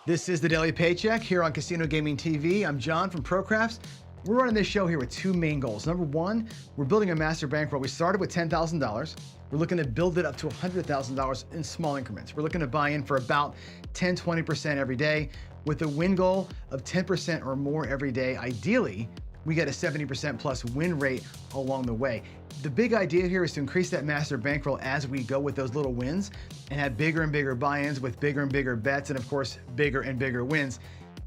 This is the Daily Paycheck here on Casino Gaming TV. I'm John from ProCrafts. We're running this show here with two main goals. Number one, we're building a master bankroll. We started with $10,000. We're looking to build it up to $100,000 in small increments. We're looking to buy in for about 10, 20% every day with a win goal of 10% or more every day. Ideally, we get a 70% plus win rate along the way. The big idea here is to increase that master bankroll as we go with those little wins and have bigger and bigger buy-ins with bigger and bigger bets and of course, bigger and bigger wins.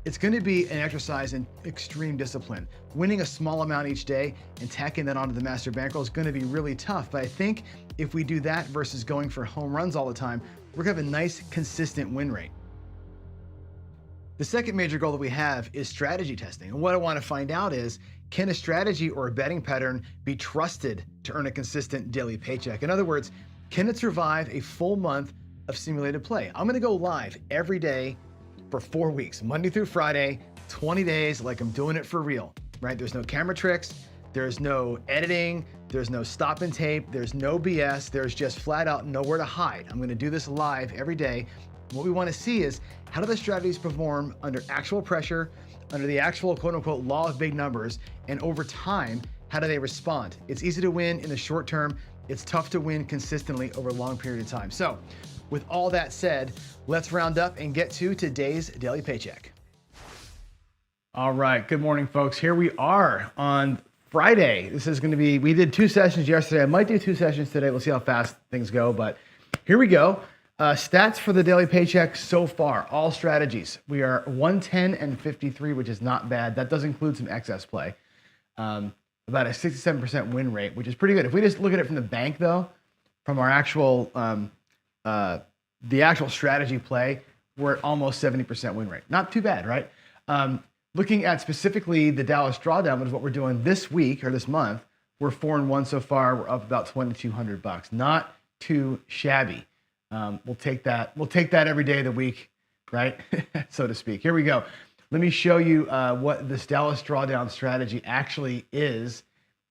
It's going to be an exercise in extreme discipline. Winning a small amount each day and tacking that onto the master bankroll is going to be really tough. But I think if we do that versus going for home runs all the time, we're going to have a nice, consistent win rate. The second major goal that we have is strategy testing. And what I want to find out is, can a strategy or a betting pattern be trusted to earn a consistent daily paycheck? In other words, can it survive a full month of simulated play? I'm going to go live every day for 4 weeks, Monday through Friday, 20 days, like I'm doing it for real, right? There's no camera tricks. There's no editing. There's no stop and tape. There's no BS. There's just flat out nowhere to hide. I'm going to do this live every day. What we want to see is, how do the strategies perform under actual pressure, under the actual quote unquote law of big numbers, and over time, how do they respond? It's easy to win in the short term. It's tough to win consistently over a long period of time. So with all that said, let's round up and get to today's daily paycheck. All right, good morning folks. Here we are on Friday. This is gonna be, we did 2 sessions yesterday. I might do 2 sessions today. We'll see how fast things go, but here we go. Stats for the daily paycheck so far, all strategies. We are 110 and 53, which is not bad. That does include some excess play. About a 67% win rate, which is pretty good. If we just look at it from the bank though, from our actual, the actual strategy play, we're at almost 70% win rate. Not too bad, right? Looking at specifically the Dallas Drawdown, which is what we're doing this week or this month, we're 4-1 so far. We're up about $2,200. Not too shabby. We'll take that every day of the week, right? So to speak. Here we go. Let me show you what this Dallas Drawdown strategy actually is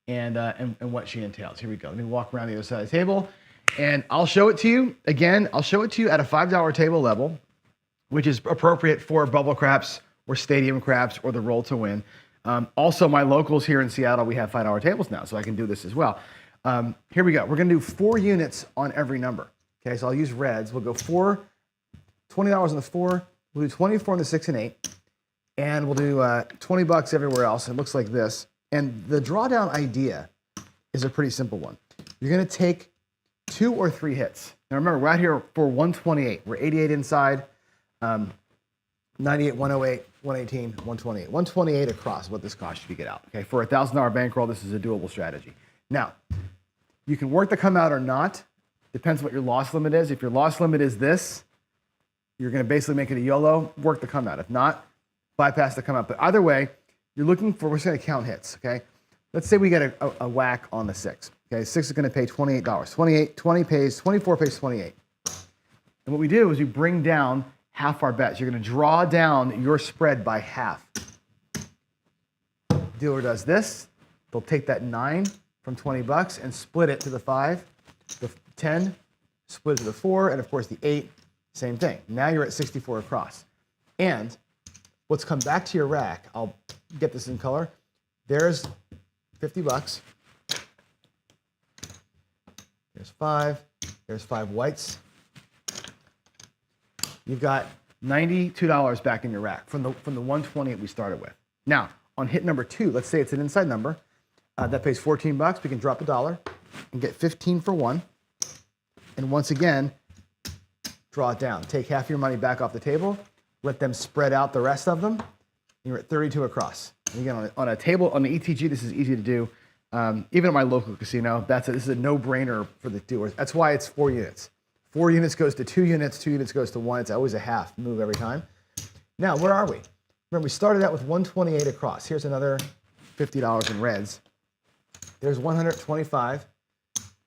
and what she entails. Here we go. Let me walk around the other side of the table and I'll show it to you. Again, I'll show it to you at a $5 table level, which is appropriate for bubble craps or stadium craps or the roll to win. Also, my locals here in Seattle, we have $5 tables now, so I can do this as well. Here we go. We're going to do 4 units on every number. Okay, so I'll use reds. We'll go $20 on the 4. We'll do 24 on the 6 and 8. And we'll do $20 everywhere else. It looks like this. And the drawdown idea is a pretty simple one. You're going to take 2 or 3 hits. Now remember, we're out here for 128. We're 88 inside, 98, 108, 118, 128. 128 across is what this costs you to get out. Okay, for a $1,000 bankroll, this is a doable strategy. Now, you can work the come out or not. Depends what your loss limit is. If your loss limit is this, you're going to basically make it a YOLO, work the come out. If not, bypass the come out. But either way, you're looking for, we're just going to count hits, okay? Let's say we get a whack on the 6. Okay, 6 is going to pay $28. 24 pays 28. And what we do is we bring down half our bets. You're going to draw down your spread by half. Dealer does this. They'll take that 9 from $20 and split it to the 5. The 10, split to the 4, and of course the 8, same thing. Now you're at 64 across. And what's come back to your rack, I'll get this in color. There's $50. There's 5. There's 5 whites. You've got $92 back in your rack from the 120 we started with. Now, on hit number 2, let's say it's an inside number. That pays $14. We can drop $1 and get 15 for 1. And once again, draw it down. Take half your money back off the table, let them spread out the rest of them, and you're at 32 across. And again, on a table, on the ETG, this is easy to do. Even at my local casino, this is a no-brainer for the doers. That's why it's 4 units. 4 units goes to 2 units, 2 units goes to 1. It's always a half move every time. Now, where are we? Remember, we started out with 128 across. Here's another $50 in reds. There's 125.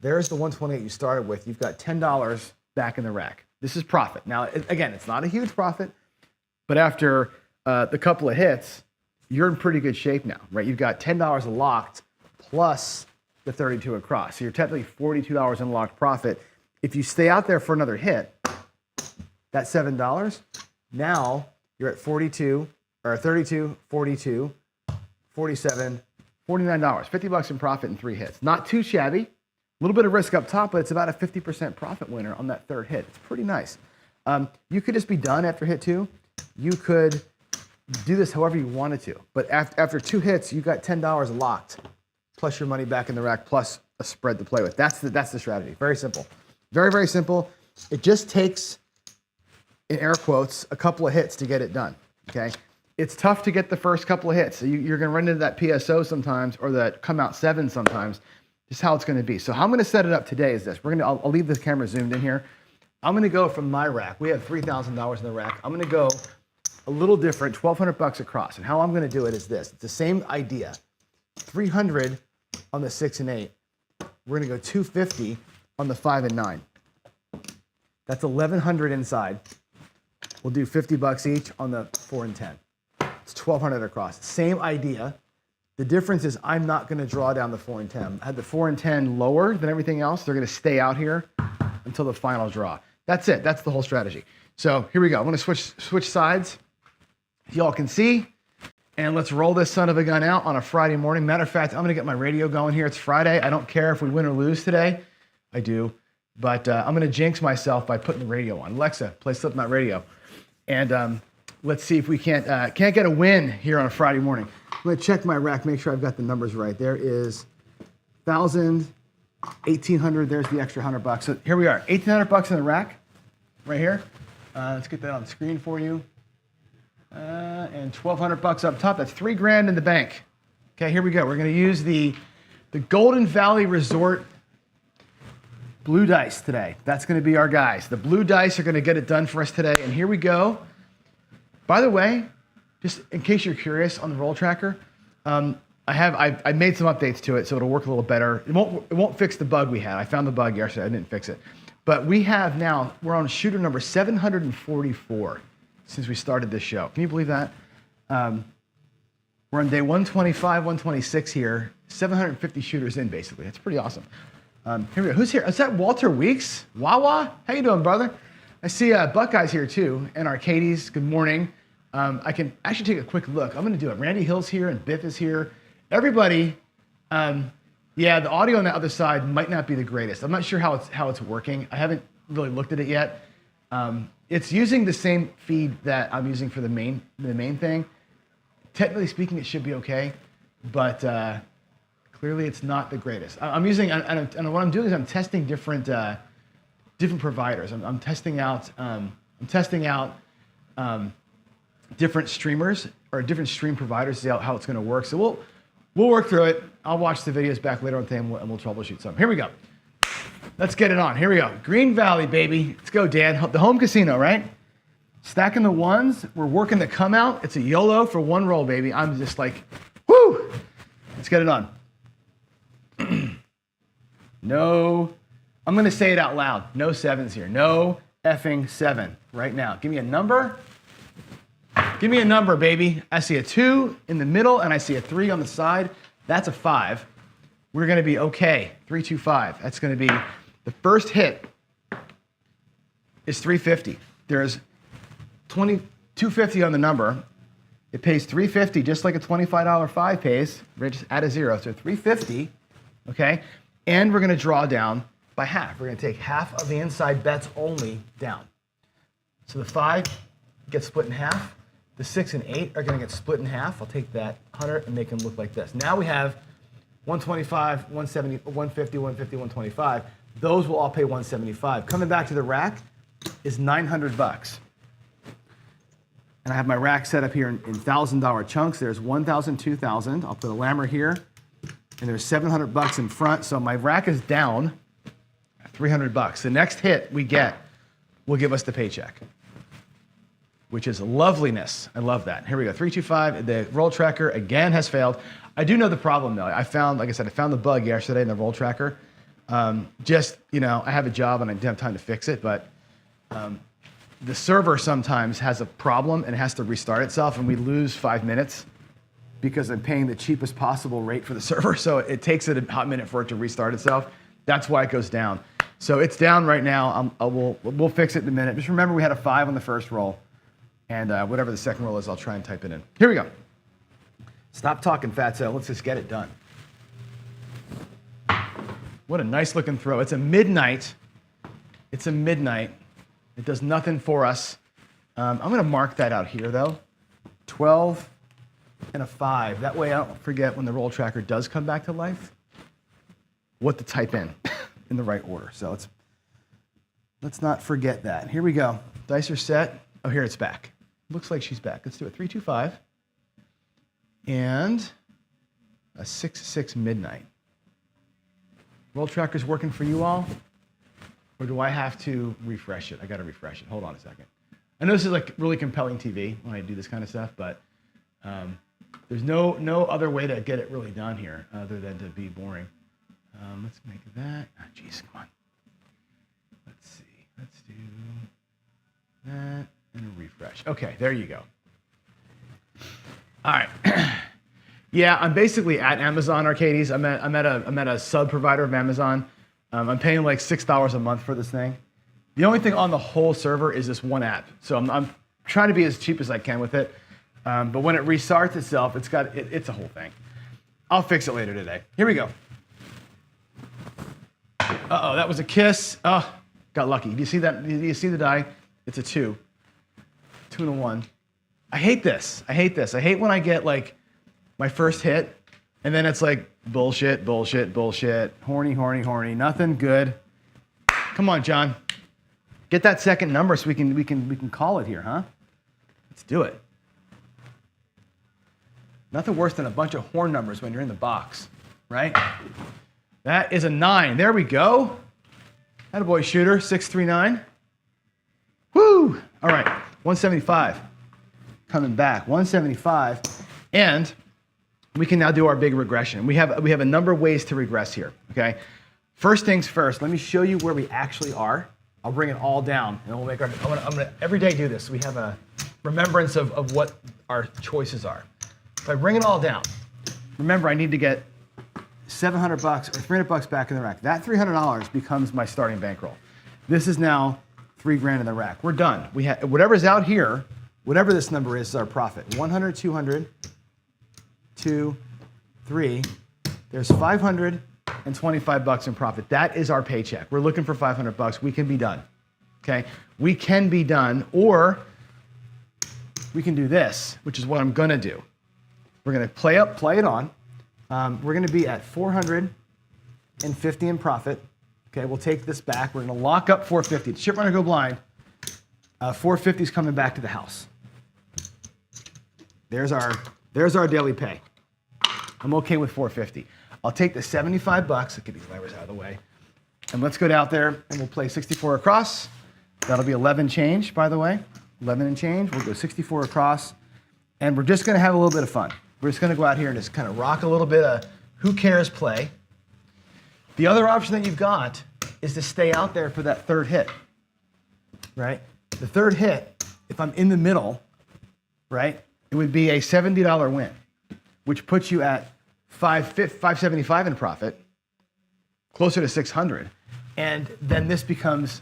There's the 128 you started with. You've got $10 back in the rack. This is profit. Now, again, it's not a huge profit, but after the couple of hits, you're in pretty good shape now, right? You've got $10 locked plus the 32 across. So you're technically $42 in locked profit. If you stay out there for another hit, that's $7. Now you're at 42, or 32, 42, 47, $49. $50 in profit in 3 hits. Not too shabby. A little bit of risk up top, but it's about a 50% profit winner on that 3rd hit. It's pretty nice. You could just be done after hit 2. You could do this however you wanted to. But after 2 hits, you got $10 locked, plus your money back in the rack, plus a spread to play with. That's the strategy. Very simple. Very, very simple. It just takes, in air quotes, a couple of hits to get it done, okay? It's tough to get the first couple of hits. So you're going to run into that PSO sometimes, or that come out 7 sometimes. Just how it's going to be. So how I'm going to set it up today is this. I'll leave this camera zoomed in here. I'm going to go from my rack. We have $3,000 in the rack. I'm going to go a little different, $1,200 across. And how I'm going to do it is this. It's the same idea. 300 on the 6 and 8. We're going to go 250 on the 5 and 9. That's 1,100 inside. We'll do $50 each on the 4 and 10. It's 1,200 across. Same idea. The difference is I'm not going to draw down the 4 and 10. I had the 4 and 10 lower than everything else. They're going to stay out here until the final draw. That's it. That's the whole strategy. So here we go. I'm going to switch sides. Y'all can see. And let's roll this son of a gun out on a Friday morning. Matter of fact, I'm going to get my radio going here. It's Friday. I don't care if we win or lose today. I do. But I'm going to jinx myself by putting the radio on. Alexa, play Slipknot radio. And let's see if we can't get a win here on a Friday morning. I'm going to check my rack, make sure I've got the numbers right. There is 1,000, 1,800. There's the extra $100. So here we are, $1,800 in the rack right here. Let's get that on the screen for you. And $1,200 up top. That's $3,000 in the bank. Okay, here we go. We're going to use the Golden Valley Resort blue dice today. That's going to be our guys. The blue dice are going to get it done for us today. And here we go. By the way, just in case you're curious on the roll tracker, I made some updates to it so it'll work a little better. It won't fix the bug we had. I found the bug yesterday. I didn't fix it. But we're on shooter number 744 since we started this show. Can you believe that? We're on day 125, 126 here. 750 shooters in, basically. That's pretty awesome. Here we go. Who's here? Is that Walter Weeks? Wawa? How you doing, brother? I see Buckeyes here, too, and Arcades. Good morning. I can actually take a quick look. I'm going to do it. Randy Hill's here, and Biff is here. Everybody, yeah, the audio on the other side might not be the greatest. I'm not sure how it's working. I haven't really looked at it yet. It's using the same feed that I'm using for the main thing. Technically speaking, it should be okay, but clearly it's not the greatest. I'm using, and what I'm doing is I'm testing different providers. I'm testing out different streamers or different stream providers to see how it's going to work. So we'll work through it. I'll watch the videos back later on today and we'll troubleshoot some. Here we go. Let's get it on. Here we go. Green Valley, baby. Let's go, Dan. The home casino, right? Stacking the ones. We're working the come out. It's a YOLO for one roll, baby. I'm just like, whoo! Let's get it on. No, I'm going to say it out loud. No sevens here. No effing 7 right now. Give me a number. Give me a number, baby. I see a 2 in the middle, and I see a 3 on the side. That's a 5. We're going to be okay. 325. That's going to be the first hit is 350. There's 250 on the number. It pays 350 just like a $25 5 pays. We're just add a 0, so 350. Okay, and we're going to draw down by half. We're going to take half of the inside bets only down. So the 5 gets split in half. The 6 and 8 are going to get split in half. I'll take that 100 and make them look like this. Now we have 125, 170, 150, 150, 125. Those will all pay 175. Coming back to the rack is $900. And I have my rack set up here in $1,000 chunks. There's 1,000, 2,000. I'll put a lammer here. And there's $700 in front. So my rack is down $300. The next hit we get will give us the paycheck. which is loveliness. I love that. Here we go, 325. The roll tracker again has failed. I do know the problem though. I found, like I said, I found the bug yesterday in the roll tracker. Just, you know, I have a job and I didn't have time to fix it, but the server sometimes has a problem and has to restart itself, and we lose 5 minutes because I'm paying the cheapest possible rate for the server. So it takes it a hot minute for it to restart itself. That's why it goes down. So it's down right now. We'll fix it in a minute. Just remember we had a 5 on the first roll, and whatever the second roll is, I'll try and type it in. Here we go. Stop talking, Fatso. Let's just get it done. What a nice looking throw. It's a midnight. It's a midnight. It does nothing for us. I'm going to mark that out here, though. 12 and a 5. That way I don't forget when the roll tracker does come back to life what to type in the right order. So let's not forget that. Here we go. Dice are set. Oh, here it's back. Looks like she's back. Let's do it. 325. And a 6-6 midnight. Roll tracker's working for you all? Or do I have to refresh it? I got to refresh it. Hold on a second. I know this is like really compelling TV when I do this kind of stuff, but there's no other way to get it really done here other than to be boring. Let's make that. Oh, geez, come on. Let's see. Let's do that and a refresh. Okay, there you go. All right. Yeah, I'm basically at Amazon Arcades. I'm at a sub provider of Amazon. I'm paying like $6 a month for this thing. The only thing on the whole server is this one app. So I'm trying to be as cheap as I can with it. But when it restarts itself, it's a whole thing. I'll fix it later today. Here we go. Uh-oh, that was a kiss. Oh, got lucky. Do you see that? Do you see the die? It's a 2. 2 and a 1. I hate this. I hate this. I hate when I get like my first hit and then it's like bullshit, bullshit, bullshit, horny, horny, horny, nothing good. Come on, John. Get that second number so we can call it here, huh? Let's do it. Nothing worse than a bunch of horn numbers when you're in the box, right? That is a 9. There we go. Attaboy shooter, 639. Woo! All right, 175. Coming back, 175. And we can now do our big regression. We have a number of ways to regress here, okay? First things first, let me show you where we actually are. I'll bring it all down, and we'll make our, I'm gonna every day do this so we have a remembrance of what our choices are. If I bring it all down, remember I need to get $700 or $300 back in the rack. That $300 becomes my starting bankroll. This is now $3,000 in the rack. We're done. We have whatever's out here, whatever this number is our profit. 100, 200, 2, 3. There's $525 in profit. That is our paycheck. We're looking for $500. We can be done. Okay? We can be done, or we can do this, which is what I'm gonna do. We're gonna play it on. We're gonna be at 450 in profit. Okay, we'll take this back. We're gonna lock up 450. The chip runner go blind. 450 is coming back to the house. There's our daily pay. I'm okay with 450. I'll take the $75. Let's get these levers out of the way. And let's go out there and we'll play 64 across. That'll be 11 change, by the way. 11 and change. We'll go 64 across. And we're just gonna have a little bit of fun. We're just gonna go out here and just kind of rock a little bit of who cares play. The other option that you've got is to stay out there for that third hit, right? The third hit, if I'm in the middle, right, it would be a $70 win, which puts you at $575 in profit, closer to 600. And then this becomes,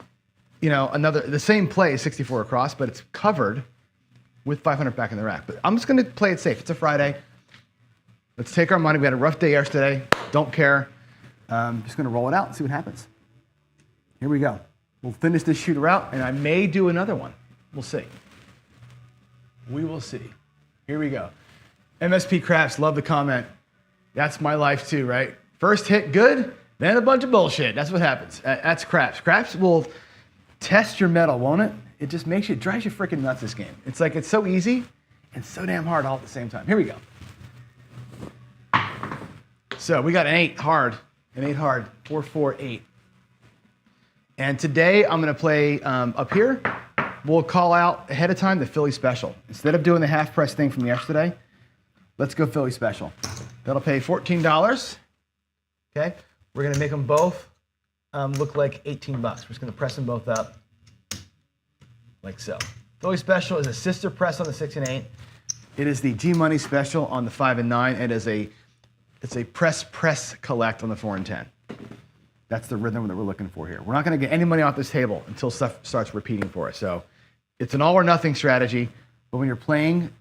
you know, the same play, 64 across, but it's covered with 500 back in the rack. But I'm just gonna play it safe. It's a Friday. Let's take our money. We had a rough day yesterday. Don't care. Just gonna roll it out and see what happens. Here we go. We'll finish this shooter out, and I may do another one. We'll see. We will see. Here we go. MSP Craps, love the comment. That's my life too, right? First hit good, then a bunch of bullshit. That's what happens. That's Craps. Craps will test your metal, won't it? It just drives you freaking nuts, this game. It's like, it's so easy and so damn hard all at the same time. Here we go. So we got an 8 hard, 4, 4, 8. And today I'm gonna play up here, we'll call out ahead of time the Philly special. Instead of doing the half price thing from yesterday, let's go Philly special. That'll pay $14. Okay, we're gonna make them both look like $18. We're just gonna press them both up like so. Philly special is a sister press on the 6 and 8. It is the G Money special on the 5 and 9. It's a press collect on the 4 and 10. That's the rhythm that we're looking for here. We're not going to get any money off this table until stuff starts repeating for us. So it's an all or nothing strategy. But when you're playing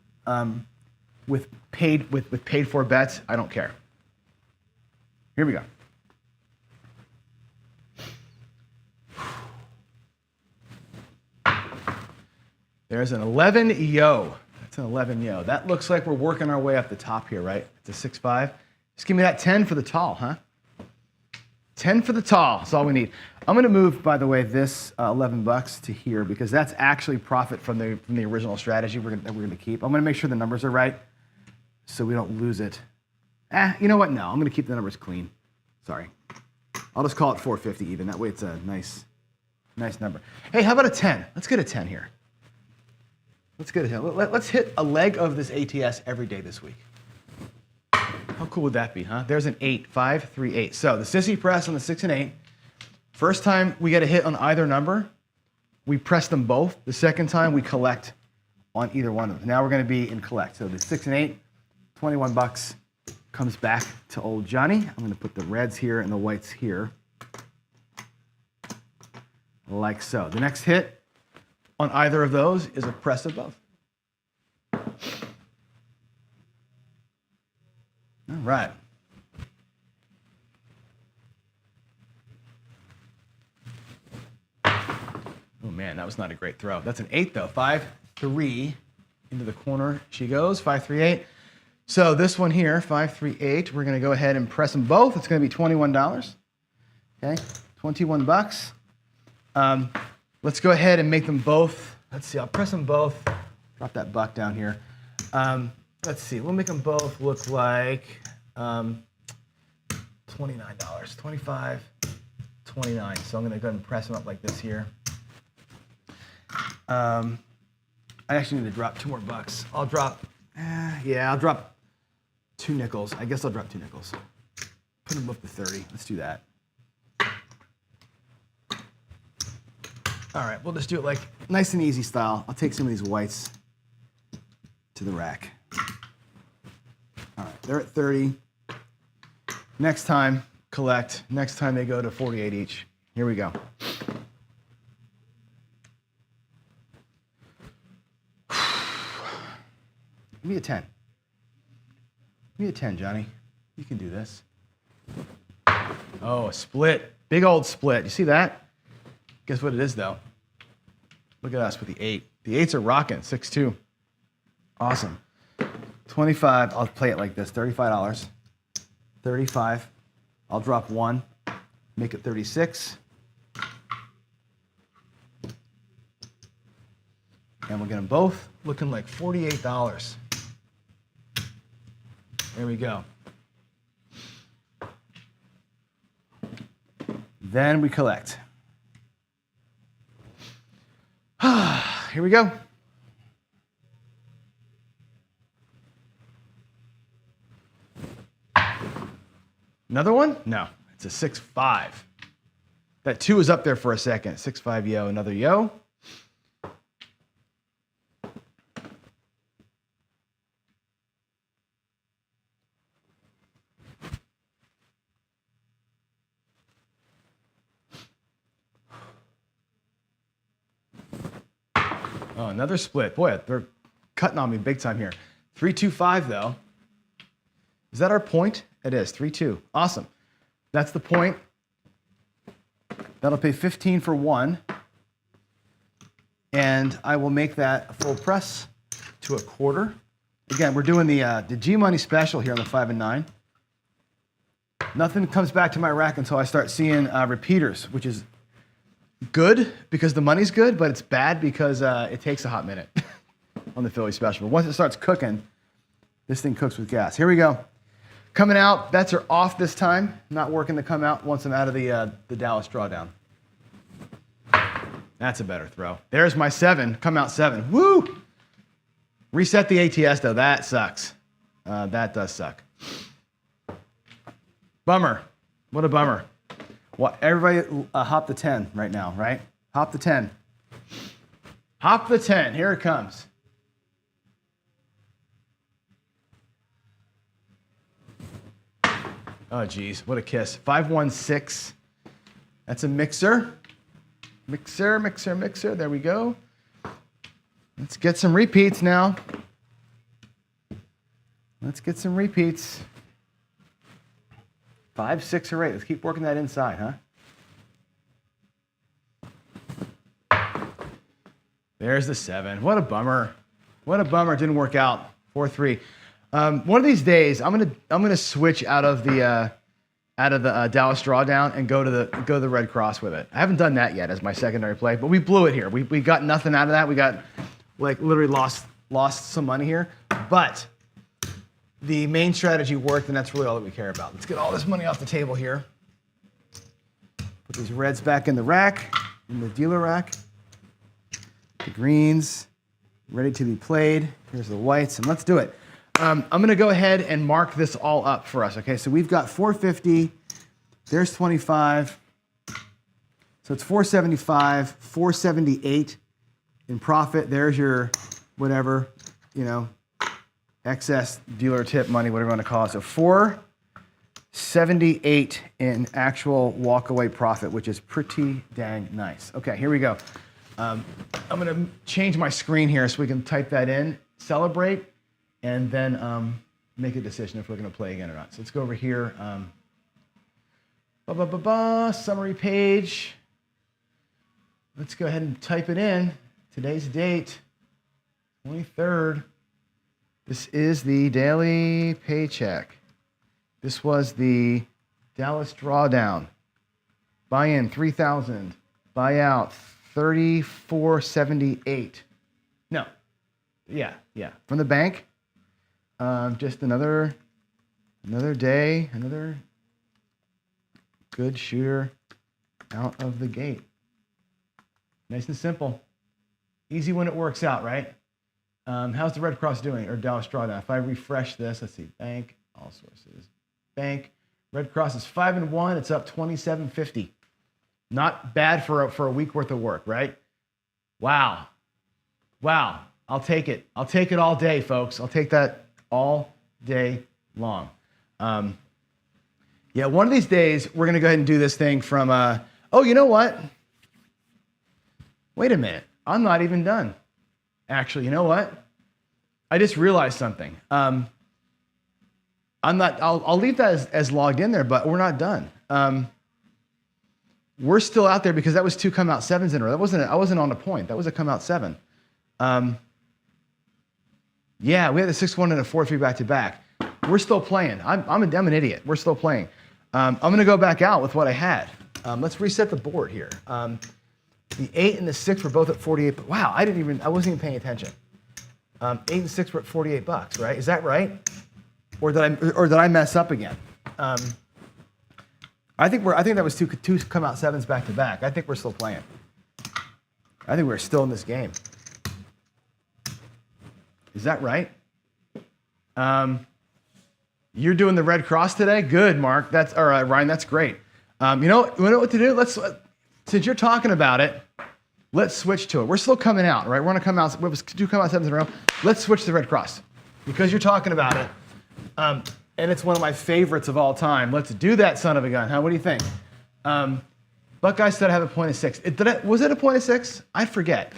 with paid for bets, I don't care. Here we go. There's an 11 yo. That's an 11 yo. That looks like we're working our way up the top here, right? It's a 6-5. Just give me that 10 for the tall, huh? 10 for the tall, that's all we need. I'm gonna move, by the way, this $11 to here because that's actually profit from the original strategy we're gonna keep. I'm gonna make sure the numbers are right so we don't lose it. You know what, no, I'm gonna keep the numbers clean. Sorry. I'll just call it 450 even, that way it's a nice number. Hey, how about a 10? Let's get a 10 here. Let's get a 10. Let's hit a leg of this ATS every day this week. How cool would that be, huh? There's an 8, 5, 3, 8. So the sissy press on the 6 and 8. First time we get a hit on either number, we press them both. The second time we collect on either one of them. Now we're gonna be in collect. So the 6 and 8, $21 comes back to old Johnny. I'm gonna put the reds here and the whites here. Like so. The next hit on either of those is a press of both. All right. Oh man, that was not a great throw. That's an 8 though. 5, 3 into the corner she goes. 5, 3, 8. So this one here, 5, 3, 8. We're gonna go ahead and press them both. It's gonna be $21. Okay, $21. Let's go ahead and make them both. Let's see. I'll press them both. Drop that buck down here. Let's see, we'll make them both look like $29, 25, 29. So I'm gonna go ahead and press them up like this here. I actually need to drop 2 more bucks. I'll drop 2 nickels. I guess I'll drop 2 nickels. Put them up to 30, let's do that. All right, we'll just do it like nice and easy style. I'll take some of these whites to the rack. All right, they're at 30. Next time, collect. Next time they go to 48 each. Here we go. Give me a 10. Give me a 10, Johnny. You can do this. Oh, a split. Big old split. You see that? Guess what it is, though? Look at us with the 8. The 8s are rocking. 6-2. Awesome. 25. I'll play it like this. $35. 35. I'll drop 1. Make it 36. And we're getting both looking like $48. There we go. Then we collect. Here we go. Another one? No, it's a 6-5. That 2 is up there for a second. 6-5 yo, another yo. Oh, another split. Boy, they're cutting on me big time here. 3-2-5 though. Is that our point? It is, 3-2. Awesome. That's the point. That'll pay 15 for 1. And I will make that a full press to a quarter. Again, we're doing the G Money special here on the 5 and 9. Nothing comes back to my rack until I start seeing repeaters, which is good because the money's good, but it's bad because it takes a hot minute on the Philly special. But once it starts cooking, this thing cooks with gas. Here we go. Coming out, bets are off this time. Not working to come out once I'm out of the Dallas Drawdown. That's a better throw. There's my 7, come out 7. Woo! Reset the ATS though, that sucks. That does suck. Bummer, what a bummer. Well, everybody hop the 10 right now, right? Hop the 10. Hop the 10, here it comes. Oh geez, what a kiss. 516, that's a mixer. Mixer, mixer, mixer, there we go. Let's get some repeats now. Let's get some repeats. 5, 6, or 8. Let's keep working that inside, huh? There's the 7. What a bummer. What a bummer. It didn't work out. 4-3. One of these days, I'm gonna switch out of the Dallas Drawdown and go to the Red Cross with it. I haven't done that yet as my secondary play, but we blew it here. We got nothing out of that. We got like literally lost some money here, but the main strategy worked, and that's really all that we care about. Let's get all this money off the table here. Put these reds back in the rack, in the dealer rack. The greens ready to be played. Here's the whites, and let's do it. I'm gonna go ahead and mark this all up for us, okay? So we've got 450, there's 25, so it's 475, 478 in profit. There's your whatever, excess dealer tip money, whatever you want to call it. So 478 in actual walkaway profit, which is pretty dang nice. Okay, here we go. I'm gonna change my screen here so we can type that in, celebrate, and then make a decision if we're gonna play again or not. So let's go over here. Summary page. Let's go ahead and type it in. Today's date, 23rd. This is the daily paycheck. This was the Dallas Drawdown. Buy in 3,000. Buy out 3478. No, yeah. From the bank. Just another day, another good shooter out of the gate. Nice and simple. Easy when it works out, right? How's the Red Cross doing, or Dallas Drawdown? If I refresh this, let's see, bank, all sources, bank. Red Cross is 5-1. It's up 27.50. Not bad for a week worth of work, right? Wow. I'll take it. I'll take it all day, folks. I'll take that all day long. Yeah, one of these days we're gonna go ahead and do this thing from. Oh, you know what? Wait a minute. I'm not even done. Actually, you know what? I just realized something. I'll leave that as logged in there, but we're not done. We're still out there because that was 2 come out 7s in a row. I wasn't on a point. That was a come out 7. Yeah, we had a 6-1 and a 4-3 back to back. We're still playing. I'm an idiot. We're still playing. I'm gonna go back out with what I had. Let's reset the board here. The 8 and the 6 were both at 48. But wow, I wasn't even paying attention. 8 and 6 were at $48, right? Is that right? Or did I mess up again? I think that was two come out 7s back to back. I think we're still playing. I think we're still in this game. Is that right? You're doing the Red Cross today? Good, Mark. That's all right, Ryan. That's great. You know what to do? Since you're talking about it, let's switch to it. We're still coming out, right? We're gonna come out. We have 2 come out 7s in a row. Let's switch to the Red Cross because you're talking about it, and it's one of my favorites of all time. Let's do that, son of a gun. Huh? What do you think? Buckeyes said I have a point of 6. Was it a point of 6? I forget.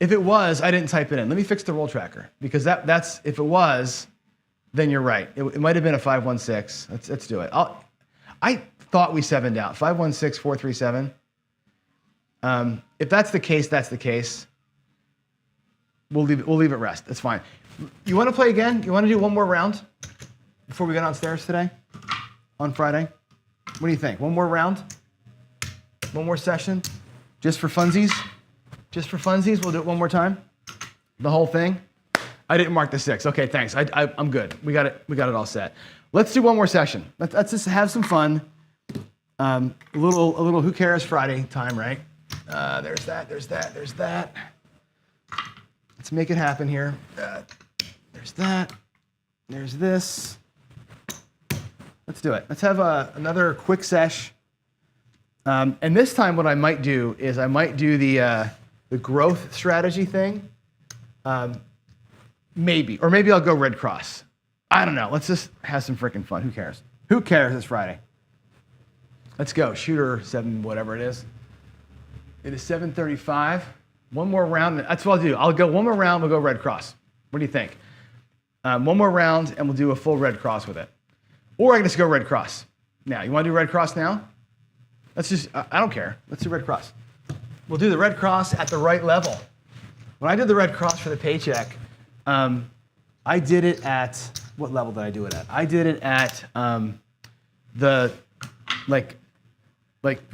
If it was, I didn't type it in. Let me fix the roll tracker because that's if it was, then you're right. It might have been a 516. Let's do it. I thought we 7'd out. 516 437. If that's the case, that's the case. We'll leave it rest. That's fine. You want to play again? You want to do one more round before we get downstairs today on Friday? What do you think? One more round? One more session? Just for funsies? Just for funsies, we'll do it one more time. The whole thing. I didn't mark the 6. Okay, thanks. I'm good. We got it all set. Let's do one more session. Let's just have some fun. A little Who Cares Friday time, right? There's that, there's that, there's that. Let's make it happen here. There's that, there's this. Let's do it. Let's have another quick sesh. And this time what I might do is I might do the growth strategy thing. Maybe, or maybe I'll go red cross. I don't know. Let's just have some freaking fun. Who cares? Who cares? It's Friday. Let's go. Shooter 7, whatever it is. It is 7:35. One more round. That's what I'll do. I'll go one more round. We'll go red cross. What do you think? One more round, and we'll do a full red cross with it. Or I can just go red cross. Now, you want to do red cross now? Let's just, I don't care. Let's do red cross. We'll do the red cross at the right level. When I did the red cross for the paycheck, I did it at, what level did I do it at? I did it at the like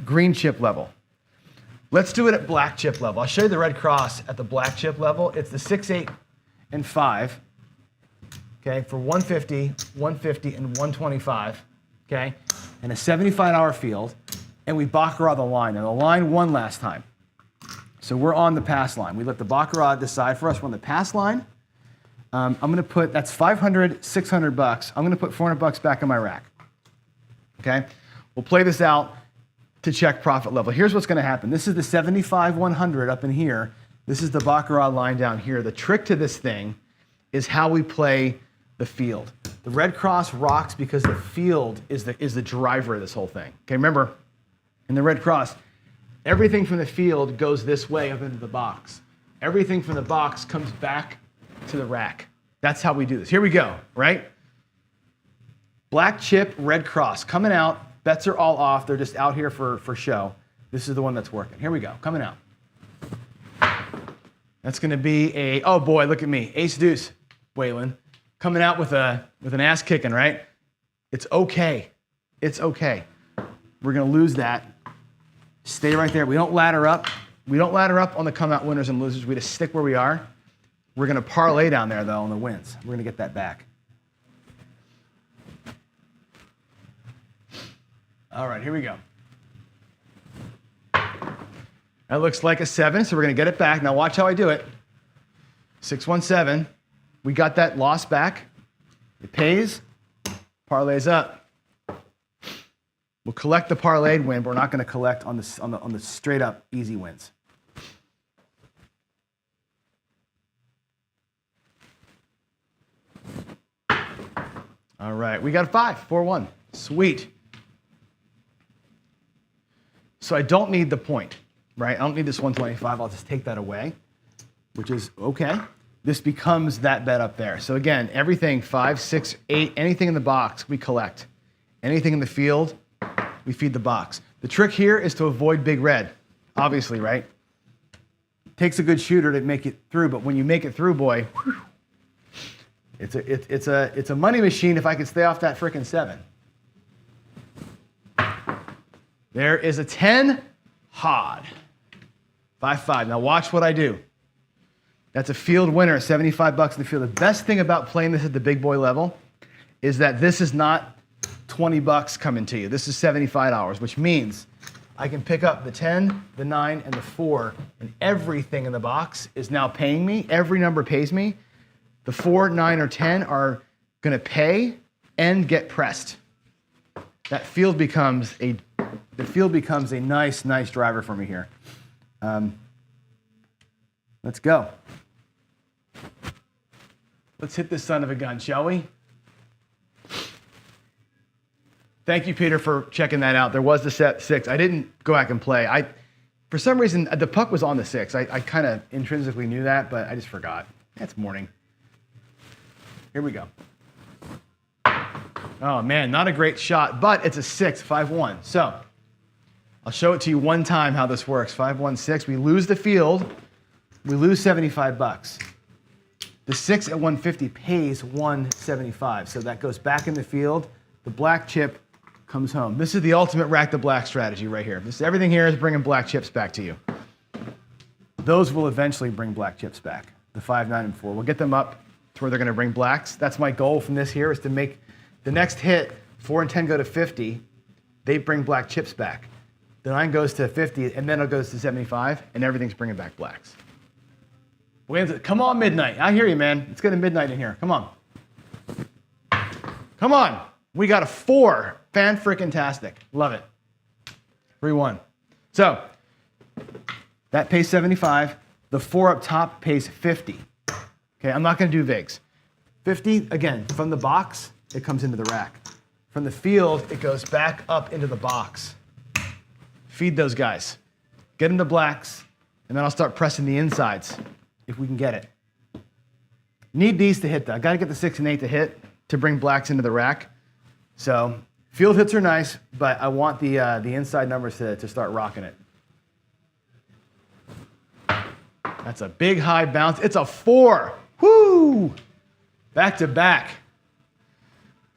green chip level. Let's do it at black chip level. I'll show you the red cross at the black chip level. It's the 6, 8, and 5, okay, for 150, 150, and 125, okay, and a $75 field, and we baccarat the line, and the line won last time. So we're on the pass line. We let the baccarat decide for us. We're on the pass line. I'm going to put, that's 500, 600 bucks. I'm going to put 400 bucks back in my rack, okay? We'll play this out to check profit level. Here's what's going to happen. This is the 75, 100 up in here. This is the baccarat line down here. The trick to this thing is how we play the field. The red cross rocks because the field is the driver of this whole thing. Okay, remember, in the red cross, everything from the field goes this way up into the box. Everything from the box comes back to the rack. That's how we do this. Here we go, right? Black chip, red cross, coming out. Bets are all off. They're just out here for show. This is the one that's working. Here we go, coming out. That's going to be a, oh boy, look at me. Ace deuce, Waylon. Coming out with an ass kicking, right? It's okay. It's okay. We're going to lose that. Stay right there. We don't ladder up. We don't ladder up on the come out winners and losers. We just stick where we are. We're going to parlay down there, though, on the wins. We're going to get that back. All right, here we go. That looks like a 7, so we're going to get it back. Now watch how I do it. 617. We got that loss back. It pays. Parlays up. We'll collect the parlayed win, but we're not going to collect on the straight up easy wins. All right, we got a 5, 4-1. Sweet. So I don't need the point, right? I don't need this 125. I'll just take that away, which is okay. This becomes that bet up there. So again, everything 5, 6, 8, anything in the box, we collect. Anything in the field, we feed the box. The trick here is to avoid big red, obviously, right? Takes a good shooter to make it through, but when you make it through, boy, whew, it's a money machine if I could stay off that frickin' 7. There is a 10 hod. 5-5. Now watch what I do. That's a field winner, 75 bucks in the field. The best thing about playing this at the big boy level is that this is not 20 bucks coming to you. This is $75, which means I can pick up the 10, the 9, and the 4, and everything in the box is now paying me. Every number pays me. The 4, 9, or 10 are going to pay and get pressed. That field becomes a nice driver for me here. Let's go. Let's hit this son of a gun, shall we? Thank you, Peter, for checking that out. There was the set 6. I didn't go back and play. For some reason, the puck was on the 6. I kind of intrinsically knew that, but I just forgot. It's morning. Here we go. Oh, man, not a great shot, but it's a 6, 5-1. So I'll show it to you one time how this works. 5, 1, 6. We lose the field. We lose 75 bucks. The 6 at 150 pays 175. So that goes back in the field. The black chip comes home. This is the ultimate rack the black strategy right here. Everything here is bringing black chips back to you. Those will eventually bring black chips back. The 5, 9, and 4. We'll get them up to where they're going to bring blacks. That's my goal from this here, is to make the next hit, 4 and 10 go to 50. They bring black chips back. The 9 goes to 50, and then it goes to 75, and everything's bringing back blacks. Come on, midnight. I hear you, man. It's getting midnight in here. Come on. Come on. We got a 4. Fan-frickin-tastic. Love it. 3-1. So that pays 75. The 4 up top pays 50. Okay, I'm not going to do VIGs. 50, again, from the box, it comes into the rack. From the field, it goes back up into the box. Feed those guys. Get them to blacks, and then I'll start pressing the insides if we can get it. Need these to hit, though. I got to get the 6 and 8 to hit to bring blacks into the rack. So field hits are nice, but I want the inside numbers to start rocking it. That's a big high bounce. It's a 4. Woo! Back to back.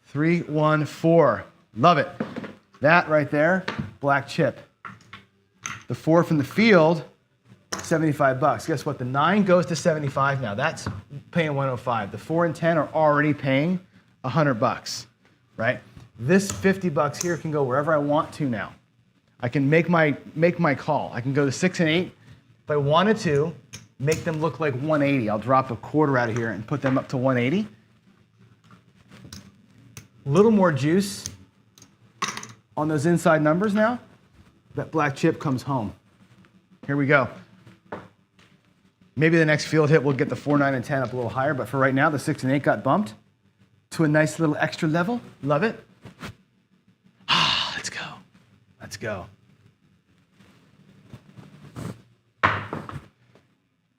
3, 1, 4. Love it. That right there, black chip. The 4 from the field, $75. Guess what? The 9 goes to 75 now. That's paying 105. The 4 and 10 are already paying $100, right? This $50 here can go wherever I want to now. I can make my call. I can go to 6 and 8. If I wanted to, make them look like 180. I'll drop a quarter out of here and put them up to 180. A little more juice on those inside numbers now. That black chip comes home. Here we go. Maybe the next field hit will get the 4, 9, and 10 up a little higher, but for right now, the 6 and 8 got bumped to a nice little extra level. Love it. Let's go. Let's go.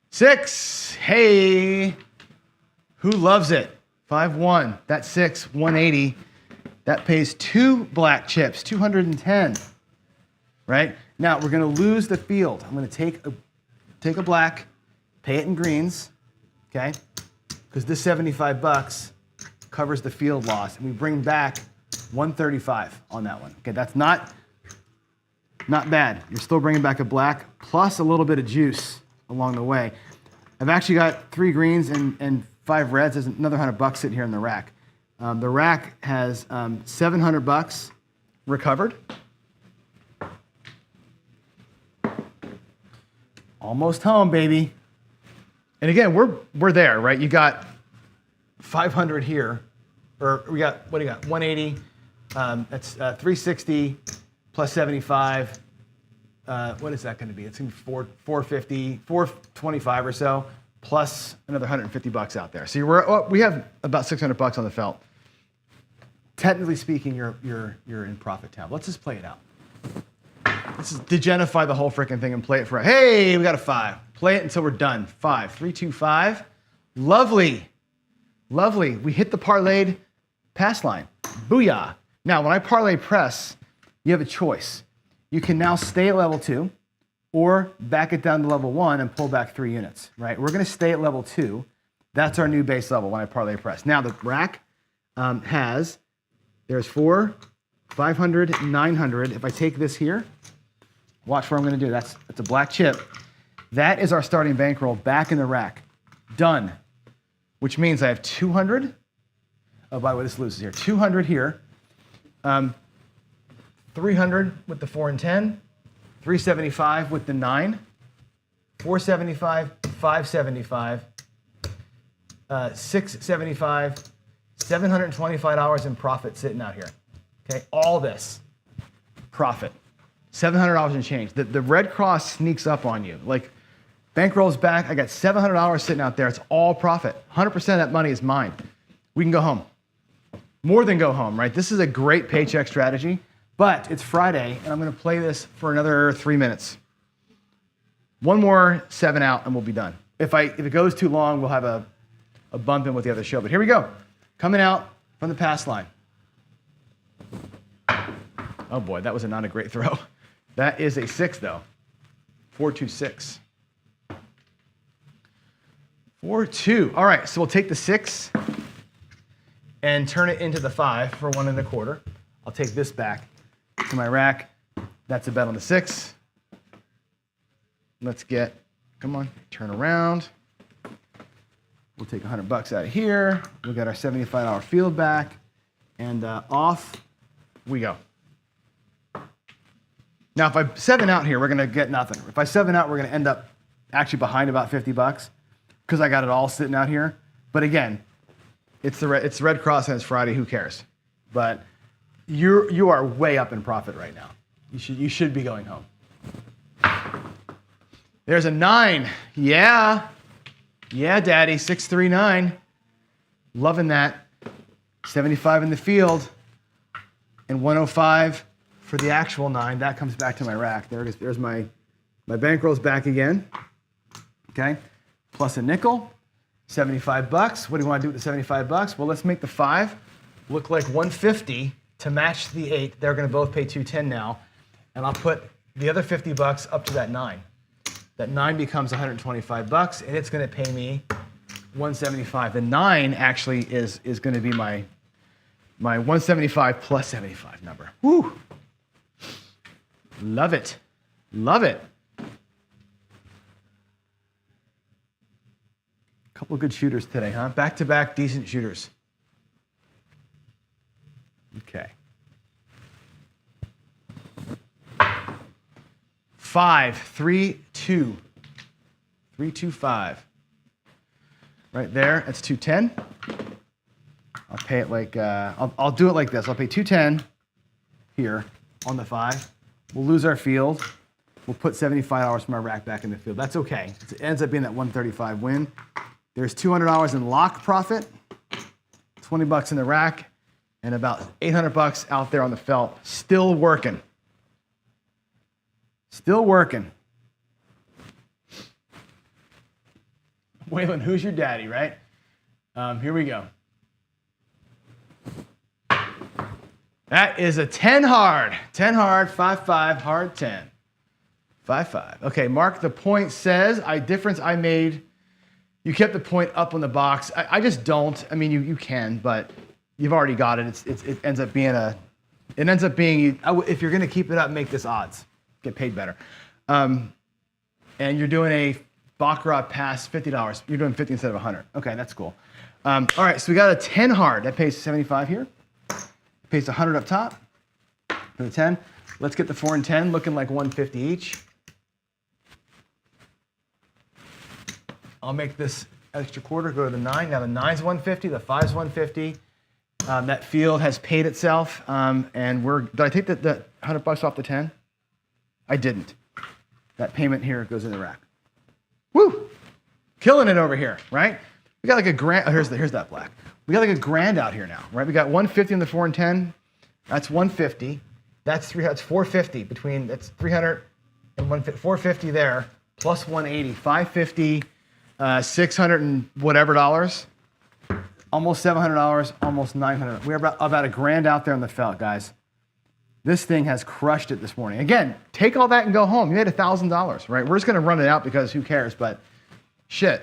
6. Hey. Who loves it? 5-1. That's 6, 180. That pays 2 black chips, 210. Right? Now we're going to lose the field. I'm going to take a black, pay it in greens, okay? Because this $75 covers the field loss, and we bring back 135 on that one. Okay, that's not bad. You're still bringing back a black plus a little bit of juice along the way. I've actually got 3 greens and 5 reds. There's another $100 sitting here in the rack. The rack has $700 recovered. Almost home, baby. And again, we're there, right? You got 500 here, or we got, what do you got? 180. That's 360 plus 75. What is that going to be? It's going to be 450, 425 or so, plus another $150 out there. So we have about $600 on the felt. Technically speaking, you're in profit tab. Let's just play it out. Let's just degenify the whole freaking thing and play it for, hey, we got a 5. Play it until we're done. 5, 3, 2, 5. Lovely. Lovely. We hit the parlayed pass line. Booyah. Now, when I parlay press, you have a choice. You can now stay at level 2 or back it down to level 1 and pull back 3 units, right? We're going to stay at level 2. That's our new base level when I parlay press. Now, the rack there's 4, 500, 900. If I take this here, watch what I'm going to do. That's a black chip. That is our starting bankroll back in the rack. Done. Which means I have 200. Oh, by the way, this loses here. 200 here. 300 with the 4 and 10. 375 with the 9. 475, 575, 675, $725 in profit sitting out here. Okay, all this profit. $700 in change. The Red Cross sneaks up on you. Like, bankroll's back. I got $700 sitting out there. It's all profit. 100% of that money is mine. We can go home. More than go home, right? This is a great paycheck strategy, but it's Friday, and I'm going to play this for another 3 minutes. One more 7 out, and we'll be done. If it goes too long, we'll have a bump in with the other show. But here we go. Coming out from the pass line. Oh boy, that was not a great throw. That is a 6 though. 4-2-6. 4-2. All right, so we'll take the 6 and turn it into the 5 for 1 1/4. I'll take this back to my rack. That's a bet on the 6. Let's come on, turn around. We'll take $100 out of here. We got our $75 field back, and off we go. Now, if I 7 out here, we're gonna get nothing. If I 7 out, we're gonna end up actually behind about 50 bucks because I got it all sitting out here. But again, it's the Red Cross and it's Friday, who cares? But you are way up in profit right now. You should be going home. There's a 9. Yeah, daddy, 639. Loving that. 75 in the field and 105 for the actual 9. That comes back to my rack. There it is. There's my bankroll's back again. Okay, plus a nickel, 75 bucks. What do you want to do with the 75 bucks? Well, let's make the 5 look like 150 to match the 8. They're going to both pay 210 now, and I'll put the other 50 bucks up to that 9. That 9 becomes 125 bucks, and it's going to pay me 175. The 9 actually is going to be my 175 plus 75 number. Woo! Love it. Love it. Couple of good shooters today, huh? Back-to-back decent shooters. Okay. 5, 3, 2. 3, 2, 5. Right there, that's 210. I'll pay it like, I'll do it like this. I'll pay 210 here on the 5. We'll lose our field. We'll put $75 from our rack back in the field. That's okay. It ends up being that 135 win. There's $200 in lock profit, 20 bucks in the rack, and about 800 bucks out there on the felt. Still working. Still working. Waylon, who's your daddy, right? Here we go. That is a 10 hard. 10 hard, 5-5, hard 10. 5-5. Okay, Mark, the point says, difference I made. You kept the point up on the box. I just don't. I mean, you can, but you've already got it. It ends up being if you're going to keep it up, make this odds. Get paid better. And you're doing a Baccarat pass, $50. You're doing 50 instead of 100. Okay, that's cool. All right, so we got a 10 hard. That pays 75 here. It pays 100 up top for the 10. Let's get the 4 and 10 looking like 150 each. I'll make this extra quarter go to the 9. Now the 9's 150, the 5's 150. That field has paid itself, and did I take the 100 bucks off the 10? I didn't. That payment here goes in the rack. Woo! Killing it over here, right? We got like a grand, here's that black. We got like a grand out here now, right? We got 150 in the 4 and 10. That's 150. That's 450 between, that's 300 and 150, 450 there, plus 180, 550, 600 and whatever dollars. Almost $700, almost $900. We're about a grand out there on the felt, guys. This thing has crushed it this morning. Again, take all that and go home. You made $1,000, right? We're just gonna run it out because who cares, but shit.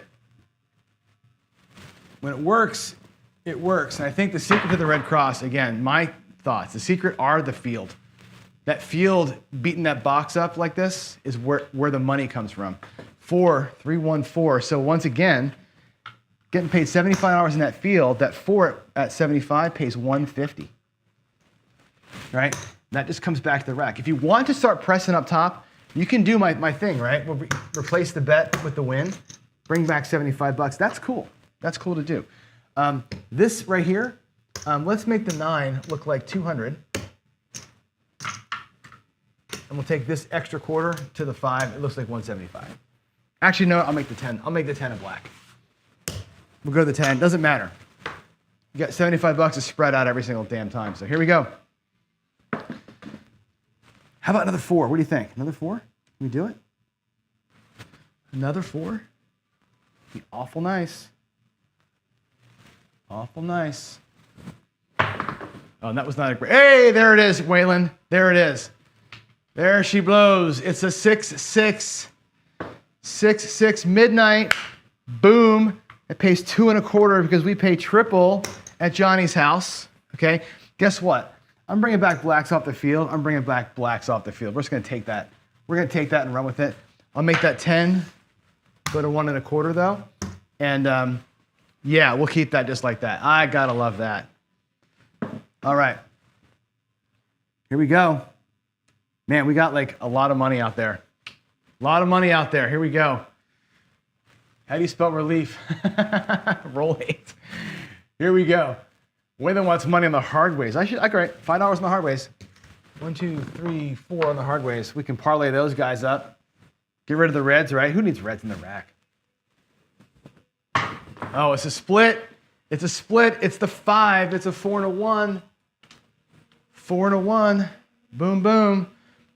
When it works, it works. And I think the secret to the Red Cross, again, my thoughts, the secret are the field. That field beating that box up like this is where the money comes from. 4-3-1-4. So once again, getting paid $75 in that field, that 4 at 75 pays 150, right? That just comes back to the rack. If you want to start pressing up top, you can do my thing, right? We'll replace the bet with the win, bring back 75 bucks. That's cool. That's cool to do. This right here, let's make the 9 look like 200. And we'll take this extra quarter to the 5. It looks like 175. Actually, no, I'll make the 10. I'll make the 10 a black. We'll go to the 10. Doesn't matter. You got 75 bucks to spread out every single damn time. So here we go. How about another 4? What do you think? Another 4? Can we do it? Another 4? Be awful nice. Awful nice. Oh, and that was not a great. Hey, there it is, Waylon. There it is. There she blows. It's a 6-6. 6-6 midnight. Boom. It pays 2 1/4 because we pay triple at Johnny's house. Okay. Guess what? I'm bringing back blacks off the field. I'm bringing back blacks off the field. We're just going to take that. We're going to take that and run with it. I'll make that 10 go to 1 1/4 though. And yeah, we'll keep that just like that. I got to love that. All right. Here we go. Man, we got like a lot of money out there. A lot of money out there. Here we go. How do you spell relief? Roll 8. Here we go. Wayland wants money on the hard ways. Great. $5 on the hard ways. 1, 2, 3, 4 on the hard ways. We can parlay those guys up. Get rid of the reds, right? Who needs reds in the rack? Oh, it's a split. It's a split. It's the 5. It's a 4 and a 1. 4 and a 1. Boom, boom.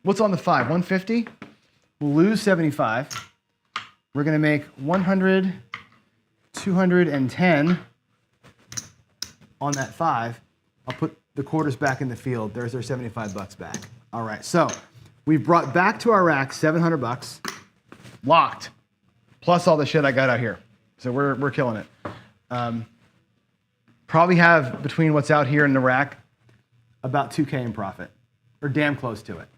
What's on the 5? 150? We'll lose 75. We're going to make 100, 210 on that 5. I'll put the quarters back in the field. There's our 75 bucks back. All right, so we've brought back to our rack 700 bucks, locked, plus all the shit I got out here. So we're killing it. Probably have between what's out here in the rack about 2K in profit, or damn close to it.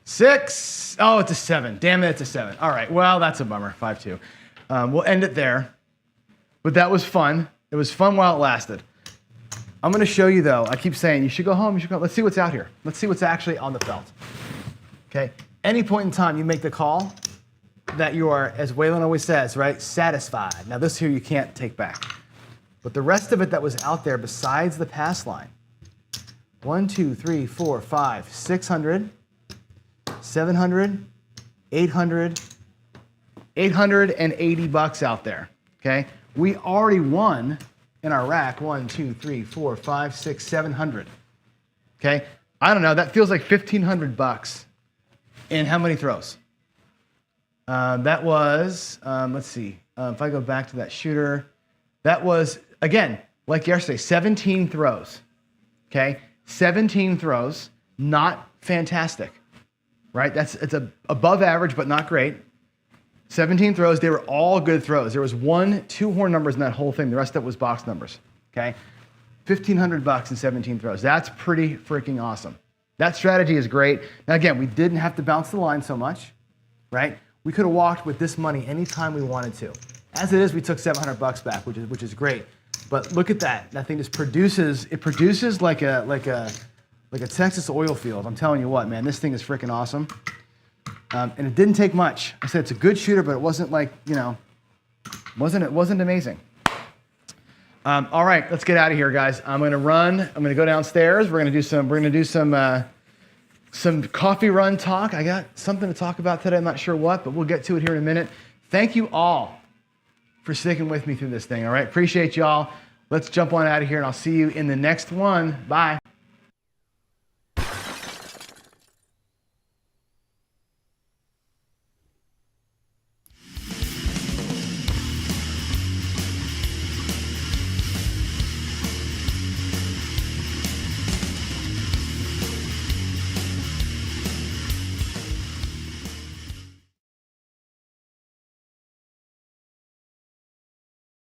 Six. Oh, it's a 7. Damn it, it's a 7. All right, well, that's a bummer. 5-2. We'll end it there. But that was fun. It was fun while it lasted. I'm going to show you, though. I keep saying you should go home. You should go. Let's see what's out here. Let's see what's actually on the felt. Okay. Any point in time you make the call that you are, as Wayland always says, right, satisfied. Now, this here you can't take back. But the rest of it that was out there besides the pass line, 1, 2, 3, 4, 5, 600. 700, 800, 880 bucks out there, okay? We already won in our rack 1, 2, 3, 4, 5, 6, 700, okay? I don't know, that feels like 1,500 bucks in how many throws? That was, let's see, if I go back to that shooter, that was, again, like yesterday, 17 throws, okay? 17 throws, not fantastic. Right? It's above average, but not great. 17 throws, they were all good throws. There was 2 horn numbers in that whole thing. The rest of it was box numbers, okay? 1,500 bucks in 17 throws. That's pretty freaking awesome. That strategy is great. Now again, we didn't have to bounce the line so much, right? We could have walked with this money anytime we wanted to. As it is, we took 700 bucks back, which is great. But look at that. That thing just produces, it produces like a Texas oil field. I'm telling you what, man, this thing is freaking awesome. And it didn't take much. I said it's a good shooter, but it wasn't like, you know, wasn't amazing. All right, let's get out of here, guys. I'm gonna run. I'm gonna go downstairs. We're gonna do some coffee run talk. I got something to talk about today. I'm not sure what, but we'll get to it here in a minute. Thank you all for sticking with me through this thing. All right, appreciate y'all. Let's jump on out of here, and I'll see you in the next one. Bye.